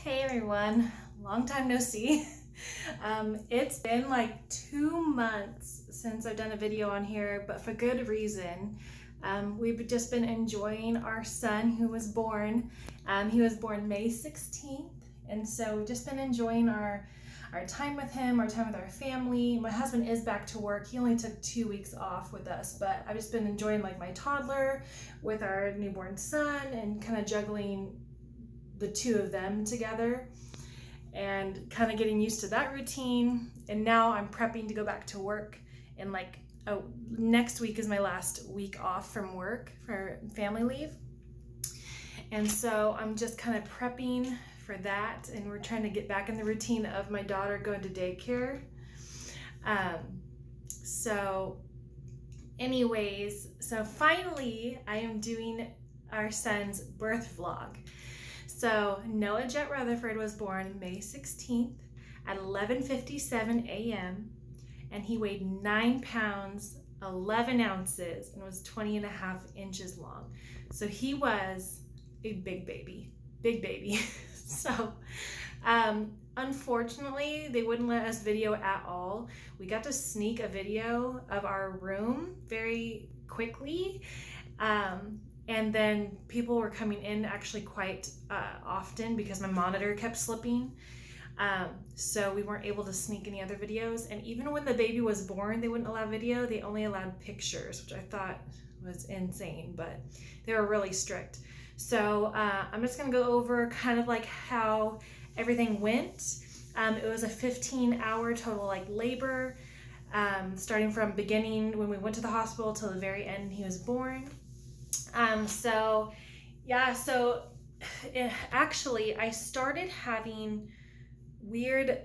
Hey everyone, long time no see. It's been like 2 months since I've done a video on here, but for good reason. We've just been enjoying our son who was born. He was born May 16th, and so we've just been enjoying our time with him, our time with our family. My husband is back to work. He only took 2 weeks off with us, but I've just been enjoying like my toddler with our newborn son and kind of juggling the two of them together and kind of getting used to that routine. And now I'm prepping to go back to work, and next week is my last week off from work for family leave, and so I'm just kind of prepping for that, and we're trying to get back in the routine of my daughter going to daycare. So finally I am doing our son's birth vlog. So Noah Jet Rutherford was born May 16th at 11:57 a.m. and he weighed 9 pounds, 11 ounces and was 20.5 inches long. So he was a big baby. So unfortunately, they wouldn't let us video at all. We got to sneak a video of our room very quickly. And then people were coming in actually quite often because my monitor kept slipping. So we weren't able to sneak any other videos. And even when the baby was born, they wouldn't allow video. They only allowed pictures, which I thought was insane, but they were really strict. So I'm just gonna go over kind of like how everything went. It was a 15-hour total labor, starting from beginning when we went to the hospital till the very end he was born. Actually I started having weird,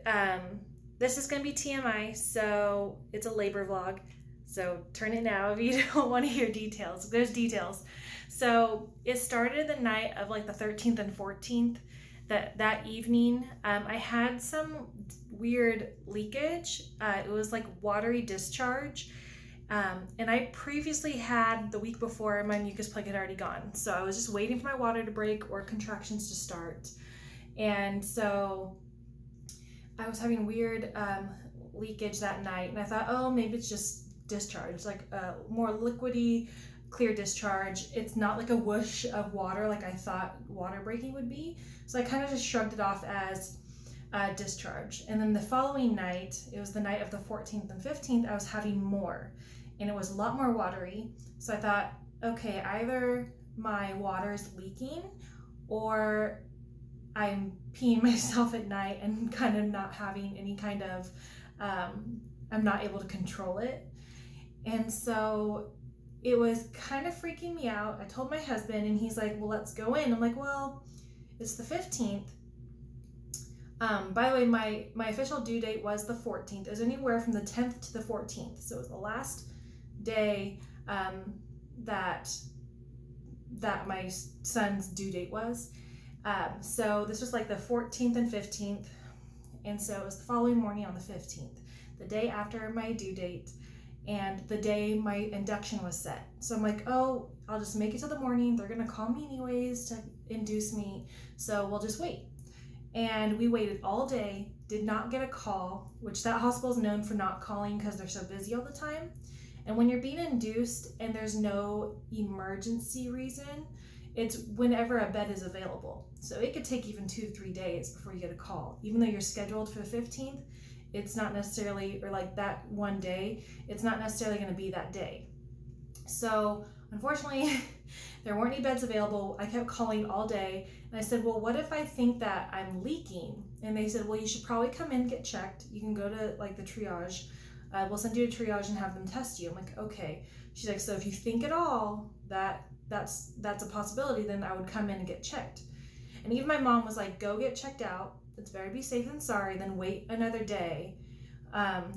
this is going to be TMI, so it's a labor vlog, so turn it now if you don't want to hear details. There's details. So it started the night of the 13th and 14th, that evening. I had some weird leakage. It was like watery discharge. And I previously had, the week before, my mucus plug had already gone. So I was just waiting for my water to break or contractions to start. And so I was having weird leakage that night. And I thought, oh, maybe it's just discharge, like more liquidy, clear discharge. It's not like a whoosh of water like I thought water breaking would be. So I kind of just shrugged it off as discharge. And then the following night, it was the night of the 14th and 15th, I was having more. And it was a lot more watery. So I thought, okay, either my water is leaking or I'm peeing myself at night and kind of not having any kind of, I'm not able to control it. And so it was kind of freaking me out. I told my husband and he's like, well, let's go in. I'm like, well, it's the 15th. By the way, my official due date was the 14th. It was anywhere from the 10th to the 14th. So it was the last day that my son's due date was. So this was like the 14th and 15th. And so it was the following morning on the 15th, the day after my due date and the day my induction was set. So I'm like, oh, I'll just make it till the morning. They're gonna call me anyways to induce me. So we'll just wait. And we waited all day, did not get a call, which that hospital is known for not calling because they're so busy all the time. And when you're being induced and there's no emergency reason, it's whenever a bed is available. So it could take even 2 to 3 days before you get a call. Even though you're scheduled for the 15th, it's not necessarily, or like that one day, it's not necessarily going to be that day. So unfortunately, there weren't any beds available. I kept calling all day and I said, well, what if I think that I'm leaking? And they said, well, you should probably come in and get checked. You can go to the triage. We'll send you to triage and have them test you. I'm like, okay. She's like, so if you think at all that that's a possibility, then I would come in and get checked. And even my mom was like, go get checked out. It's better be safe than sorry than wait another day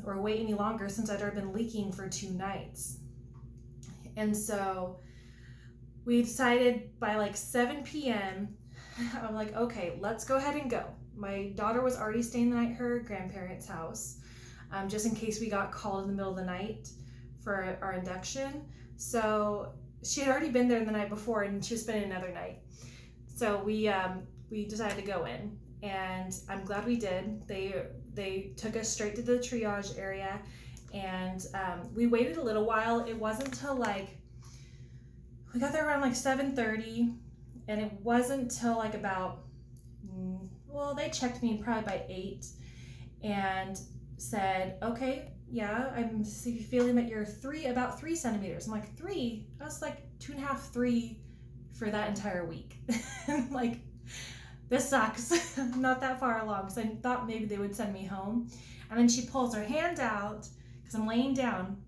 or wait any longer, since I'd already been leaking for 2 nights. And so we decided by 7 p.m., I'm like, okay, let's go ahead and go. My daughter was already staying the night at her grandparents' house, just in case we got called in the middle of the night for our induction. So she had already been there the night before and she was spending another night. So we decided to go in. and I'm glad we did. They took us straight to the triage area, and we waited a little while. It wasn't until like we got there around like 7:30, and it wasn't till like about they checked me probably by 8 and said, okay, yeah, I'm feeling that you're about 3 centimeters. I'm like, 3? I was like 2.5, 3 for that entire week. Like, this sucks. I'm not that far along, so I thought maybe they would send me home. And then she pulls her hand out because I'm laying down.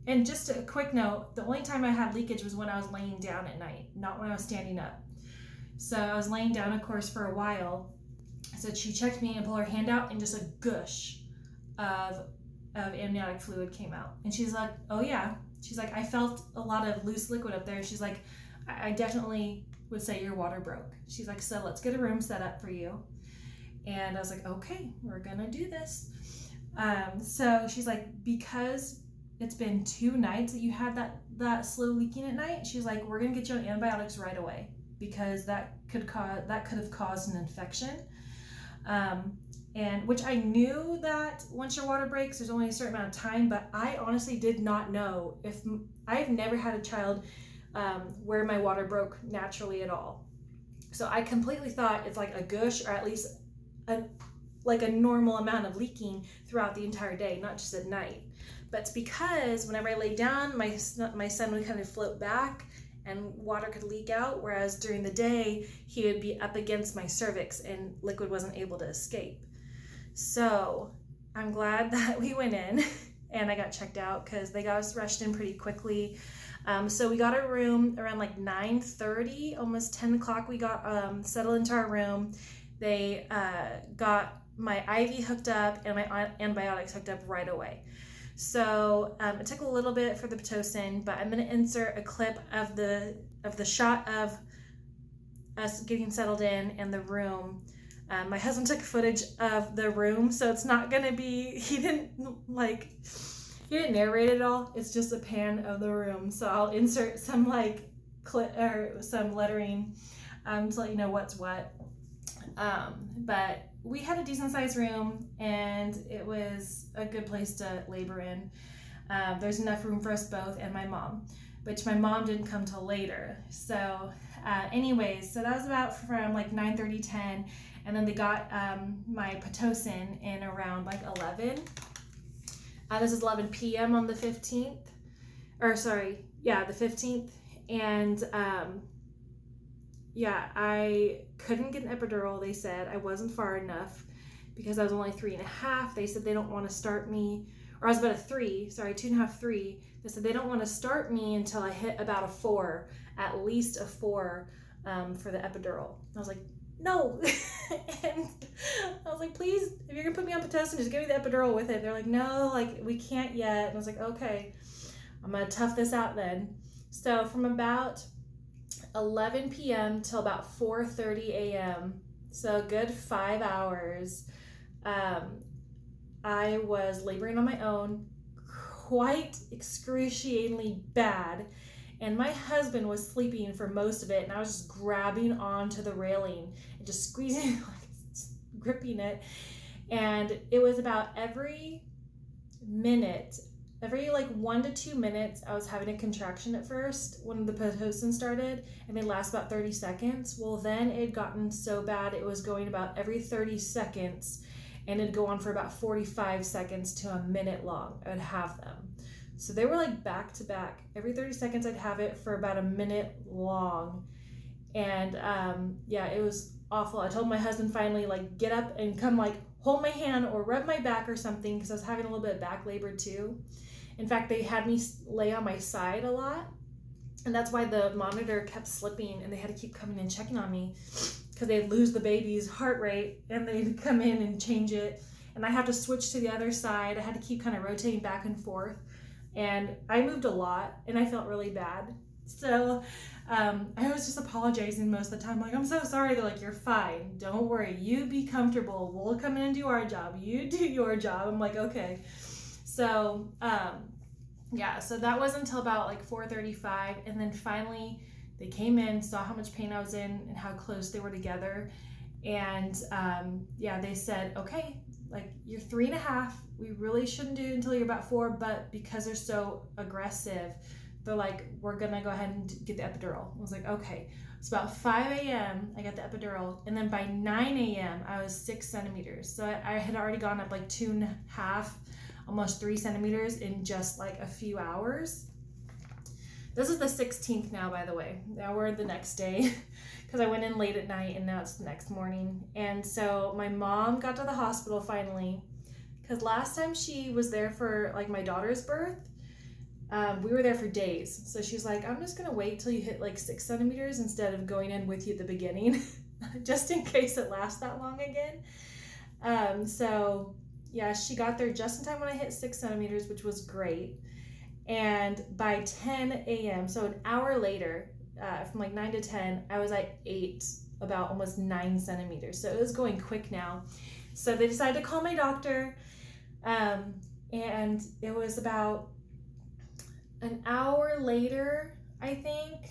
And just a quick note, the only time I had leakage was when I was laying down at night, not when I was standing up. So I was laying down, of course, for a while. So she checked me and pulled her hand out, and just a gush of amniotic fluid came out. And she's like, oh yeah. She's like, I felt a lot of loose liquid up there. She's like, I definitely would say your water broke. She's like, so let's get a room set up for you. And I was like, okay, we're gonna do this. So she's like, because it's been 2 nights that you had that slow leaking at night, she's like, we're gonna get you on antibiotics right away, because that could have caused an infection. And which I knew that once your water breaks, there's only a certain amount of time, but I honestly did not know if I've never had a child where my water broke naturally at all. So I completely thought it's like a gush, or at least a normal amount of leaking throughout the entire day, not just at night. But it's because whenever I lay down, my son would kind of float back and water could leak out, whereas during the day, he would be up against my cervix and liquid wasn't able to escape. So I'm glad that we went in and I got checked out, because they got us rushed in pretty quickly. So we got a room around like 9:30, almost 10 o'clock. We got settled into our room. They got my IV hooked up and my antibiotics hooked up right away. So it took a little bit for the Pitocin, but I'm going to insert a clip of the shot of us getting settled in and the room. My husband took footage of the room, so it's not going to be, he didn't narrate it all. It's just a pan of the room. So I'll insert some some lettering to let you know what's what. But we had a decent sized room, and it was a good place to labor in. There's enough room for us both and my mom, which my mom didn't come till later. So anyways, so that was about from like 9:30, 10, and then they got my Pitocin in around like 11. This is 11 p.m. on the 15th, the 15th, and I couldn't get an epidural. They said I wasn't far enough because I was only 3.5. They said they don't want to start me, or I was about a 3, 2.5, 3. They said they don't want to start me until I hit about a 4, at least a 4 for the epidural. I was like, no. And I was like, please, if you're gonna put me on Pitocin, just give me the epidural with it. They're like, no, like we can't yet. And I was like, okay, I'm gonna tough this out then. So from about 11 p.m. till about 4:30 a.m., so a good 5 hours, I was laboring on my own, quite excruciatingly bad, and my husband was sleeping for most of it, and I was just grabbing onto the railing and just squeezing, gripping it, and it was about every 1 to 2 minutes, I was having a contraction at first when the Pitocin started, and they last about 30 seconds. Well, then it had gotten so bad, it was going about every 30 seconds, and it'd go on for about 45 seconds to a minute long. I would have them. So they were like back to back. Every 30 seconds, I'd have it for about a minute long. And it was awful. I told my husband finally, like, get up and come, like, hold my hand or rub my back or something, because I was having a little bit of back labor too. In fact, they had me lay on my side a lot, and that's why the monitor kept slipping, and they had to keep coming and checking on me, because they'd lose the baby's heart rate, and they'd come in and change it, and I had to switch to the other side. I had to keep kind of rotating back and forth, and I moved a lot, and I felt really bad. So I was just apologizing most of the time, like, I'm so sorry. They're like, you're fine, don't worry, you be comfortable, we'll come in and do our job, you do your job. I'm like, okay. So so that was until about like 4:35, and then finally they came in, saw how much pain I was in and how close they were together, And yeah, they said, okay, like you're 3.5. We really shouldn't do it until you're about 4, but because they're so aggressive, they're like, we're gonna go ahead and get the epidural. I was like, okay. It's about 5 a.m. I got the epidural, and then by 9 a.m. I was 6 centimeters. So I had already gone up like 2.5, almost 3 centimeters in just like a few hours. This is the 16th now, by the way. Now we're the next day because I went in late at night and now it's the next morning. And so my mom got to the hospital finally because last time she was there for like my daughter's birth, we were there for days. So she's like, I'm just going to wait till you hit like 6 centimeters instead of going in with you at the beginning, just in case it lasts that long again. So yeah, she got there just in time when I hit 6 centimeters, which was great. And by 10 a.m., so an hour later, from like 9 to 10, I was at 8, about almost 9 centimeters. So it was going quick now. So they decided to call my doctor. And it was about an hour later, I think,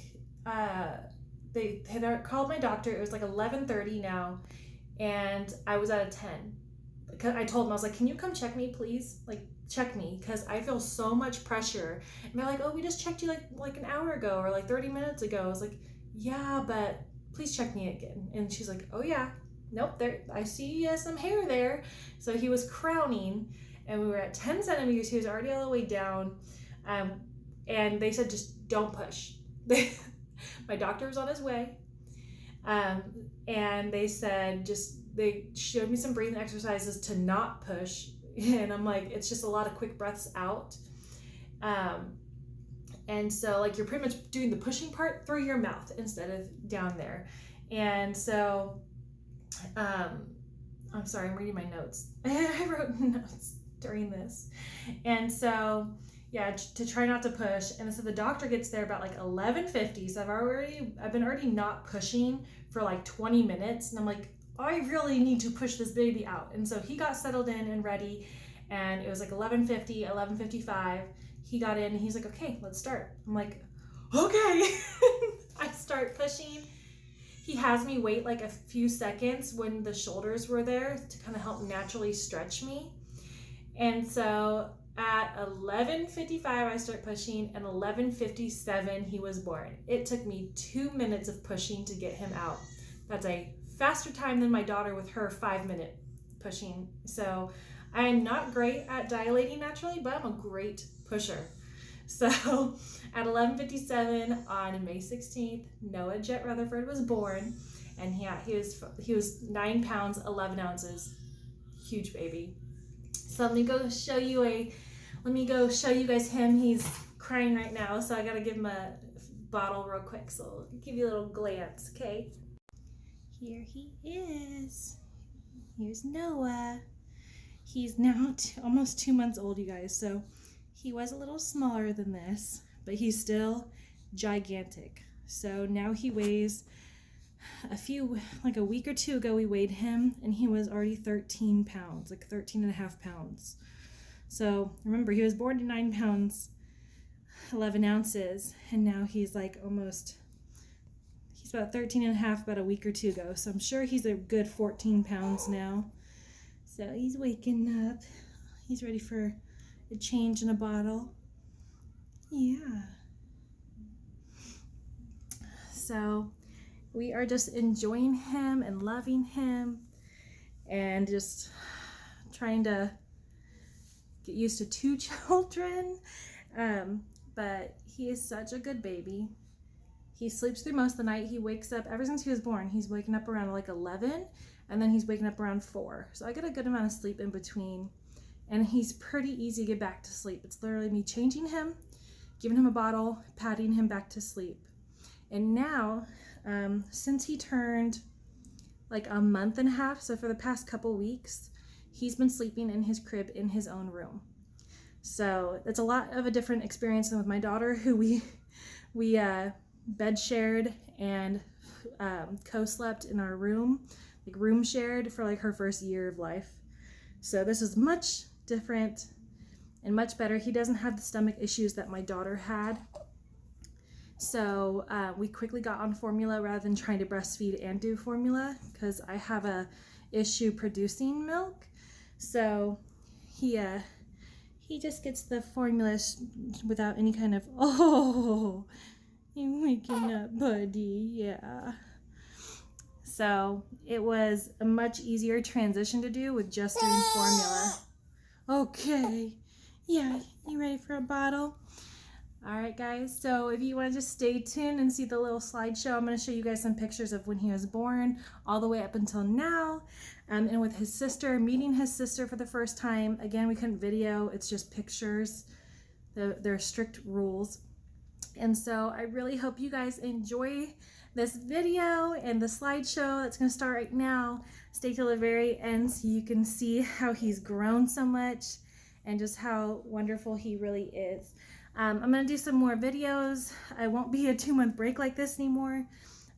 they had called my doctor. It was like 11:30 now, and I was at a 10. I told them, I was like, can you come check me, please? Like, check me, because I feel so much pressure. And they're like, oh, we just checked you like an hour ago or like 30 minutes ago. I was like, yeah, but please check me again. And she's like, oh yeah, nope, there, I see some hair there. So he was crowning, and we were at 10 centimeters. He was already all the way down. And they said, just don't push. My doctor was on his way. And they said, they showed me some breathing exercises to not push. And I'm like, it's just a lot of quick breaths out. And so like you're pretty much doing the pushing part through your mouth instead of down there. And so, I'm sorry, I'm reading my notes. I wrote notes during this. And so, yeah, to try not to push. And so the doctor gets there about like 11:50. So I've been already not pushing for like 20 minutes. And I'm like, I really need to push this baby out. And so he got settled in and ready, and it was like 11:50, 11:55. He got in and he's like, okay, let's start. I'm like, okay. I start pushing. He has me wait like a few seconds when the shoulders were there to kind of help naturally stretch me. And so at 11:55, I start pushing, and 11:57, he was born. It took me 2 minutes of pushing to get him out. That's a faster time than my daughter with her 5-minute pushing. So I am not great at dilating naturally, but I'm a great pusher. So at 11:57 on May 16th, Noah Jet Rutherford was born, and yeah, he was 9 pounds 11 ounces, huge baby. So let me go show you guys him. He's crying right now, so I gotta give him a bottle real quick. So I'll give you a little glance, okay? Here he is. Here's Noah. He's now almost 2 months old, you guys. So he was a little smaller than this, but he's still gigantic. So now he weighs like a week or two ago, we weighed him, and he was already 13 pounds, like 13.5 pounds. So remember, he was born to 9 pounds, 11 ounces, and now he's like he's about 13.5 about a week or two ago. So I'm sure he's a good 14 pounds now. So he's waking up. He's ready for a change in a bottle. Yeah. So we are just enjoying him and loving him and just trying to get used to 2 children. But he is such a good baby. He sleeps through most of the night. He wakes up, ever since he was born, he's waking up around like 11, and then he's waking up around 4. So I get a good amount of sleep in between, and he's pretty easy to get back to sleep. It's literally me changing him, giving him a bottle, patting him back to sleep. And now, since he turned like a month and a half, so for the past couple weeks, he's been sleeping in his crib in his own room. So it's a lot of a different experience than with my daughter, who we bed shared and co-slept in our room, like room shared for like her first year of life. So this is much different and much better. He doesn't have the stomach issues that my daughter had. So we quickly got on formula rather than trying to breastfeed and do formula, because I have a issue producing milk. So he just gets the formula without any kind of, oh, you're waking up, buddy. Yeah. So it was a much easier transition to do with just doing formula. Okay. Yeah, you ready for a bottle? All right, guys. So if you want to just stay tuned and see the little slideshow, I'm going to show you guys some pictures of when he was born all the way up until now. And with his sister, meeting his sister for the first time. Again, we couldn't video. It's just pictures. There are strict rules. And so I really hope you guys enjoy this video and the slideshow that's going to start right now. Stay till the very end so you can see how he's grown so much and just how wonderful he really is. I'm going to do some more videos. I won't be a 2-month break like this anymore.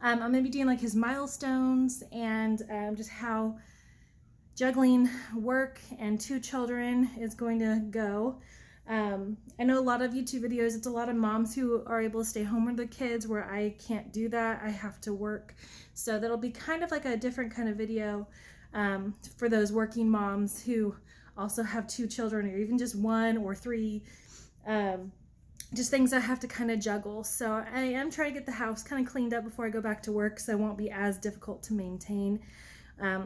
I'm going to be doing like his milestones and just how juggling work and 2 children is going to go. I know a lot of YouTube videos, it's a lot of moms who are able to stay home with the kids where I can't do that. I have to work. So that'll be kind of like a different kind of video for those working moms who also have 2 children or even just 1 or 3. Just things I have to kind of juggle. So I am trying to get the house kind of cleaned up before I go back to work so it won't be as difficult to maintain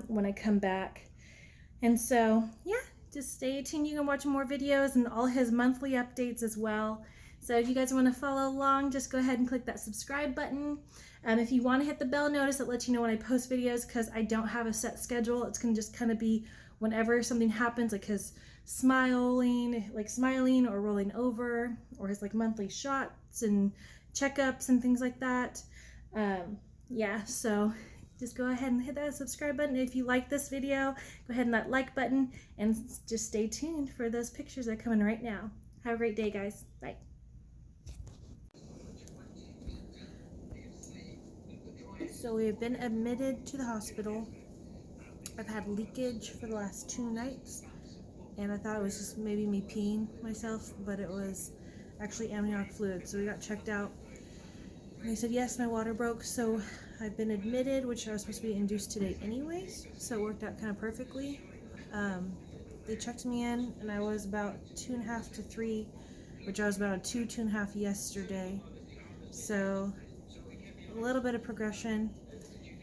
when I come back. And so, yeah. Just stay tuned. You can watch more videos and all his monthly updates as well. So if you guys want to follow along, just go ahead and click that subscribe button. If you want to hit the bell notice, that lets you know when I post videos, because I don't have a set schedule. It's going to just kind of be whenever something happens, like his smiling or rolling over, or his like monthly shots and checkups and things like that. Yeah, so just go ahead and hit that subscribe button. If you like this video, go ahead and that like button, and just stay tuned for those pictures that are coming right now. Have a great day, guys. Bye. So we've been admitted to the hospital. I've had leakage for the last 2 nights, and I thought it was just maybe me peeing myself, but it was actually amniotic fluid. So we got checked out. And they said, yes, my water broke, so I've been admitted, which I was supposed to be induced today anyways, so it worked out kind of perfectly. They checked me in, and I was about 2.5 to 3, which I was about a 2.5 yesterday. So a little bit of progression.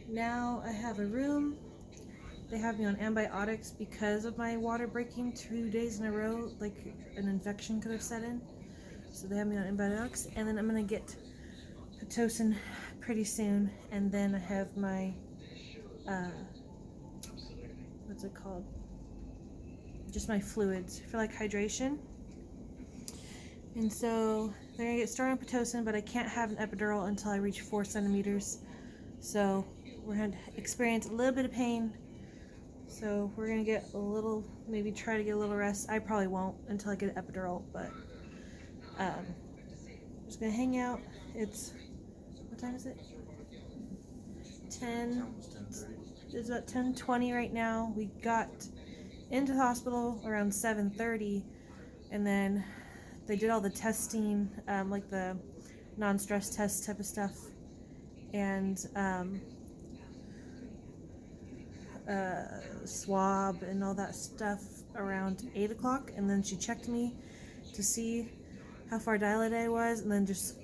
Now I have a room. They have me on antibiotics because of my water breaking 2 days in a row, like an infection could have set in. So they have me on antibiotics, and then I'm going to get Pitocin pretty soon, and then I have my what's it called, just my fluids for like hydration. And so they're gonna get started on Pitocin, but I can't have an epidural until I reach 4 centimeters, so we're gonna experience a little bit of pain. So we're gonna get a little, maybe try to get a little rest. I probably won't until I get an epidural, but I'm just gonna hang out. It's, what time is it? 10. It's about 10:20 right now. We got into the hospital around 7:30, and then they did all the testing, like the non-stress test type of stuff, and swab and all that stuff around 8 o'clock, and then she checked me to see how far dilated I was, and then just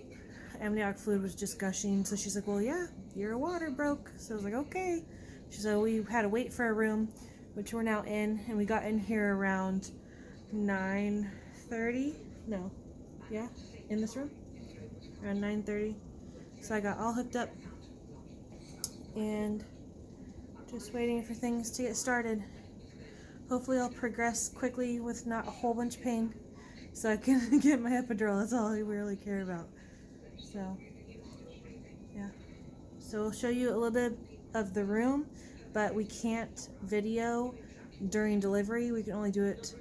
amniotic fluid was just gushing. So she's like, well, yeah, your water broke. So I was like, okay. She said, we had to wait for a room, which we're now in, and we got in here around 9:30. No, yeah, in this room around 9:30. So I got all hooked up and just waiting for things to get started. Hopefully I'll progress quickly with not a whole bunch of pain, so I can get my epidural. That's all I really care about. So yeah, so we'll show you a little bit of the room, but we can't video during delivery. We can only do it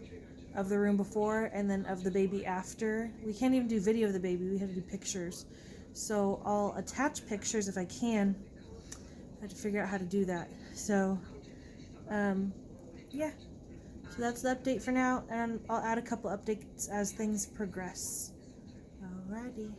of the room before and then of the baby after. We can't even do video of the baby. We have to do pictures. So I'll attach pictures if I can. I have to figure out how to do that. So yeah, so that's the update for now, and I'll add a couple updates as things progress. Alrighty.